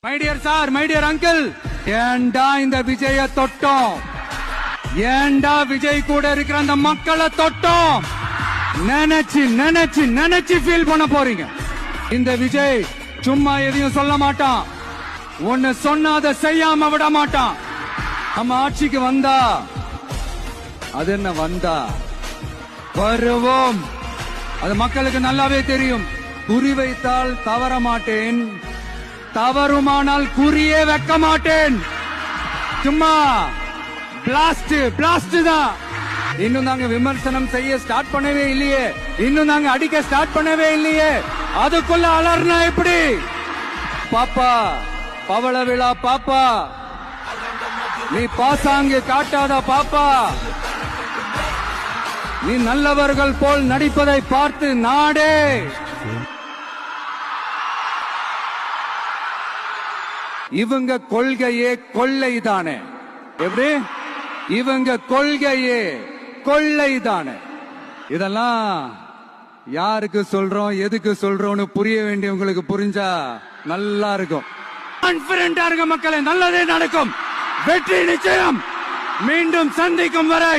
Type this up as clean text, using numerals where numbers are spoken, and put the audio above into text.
My dear sir, my dear uncle, ஏண்டா இந்த விஜய தொட்டோம்? ஏண்டா விஜய் கூட இருக்கிற அந்த மக்களை தொட்டோம்? நினைச்சு நினைச்சு நினைச்சு ஃபீல் பண்ண போறீங்க. இந்த விஜய் சும்மா எதையும் சொல்ல மாட்டான். ஒன்னு சொன்னா அதை செய்யாம விட மாட்டான். நம்ம ஆட்சிக்கு வந்தா அது என்ன வந்தா வருவோம். அது மக்களுக்கு நல்லாவே தெரியும். குறி வைத்தால் தவற மாட்டேன், தவறுமானால் குறியே வைக்க மாட்டேன். சும்மா பிளாஸ்ட் பிளாஸ்ட் தான். இன்னும் நாங்க விமர்சனம் செய்ய ஸ்டார்ட் பண்ணவே இல்லையே, இன்னும் நாங்க அடிக்க ஸ்டார்ட் பண்ணவே இல்லையே, அதுக்குள்ள அலர்னா எப்படி? பாப்பா பவள விழா பாப்பா, நீ பாசாங்கு காட்டாத பாப்பா. நீ நல்லவர்கள் போல் நடிப்பதை பார்த்து நாடே இவங்க கொள்கையே கொள்ளைதானே. எப்படி? இவங்க கொள்கையே கொள்ளைதானே. இதெல்லாம் யாருக்கு சொல்றோம், எதுக்கு சொல்றோம்னு புரிய வேண்டியவங்களுக்கு புரிஞ்சா நல்லா இருக்கும். கான்பிடென்டா இருக்க மக்களே, நல்லதே நடக்கும். வெற்றி நிச்சயம். மீண்டும் சந்திக்கும் வரை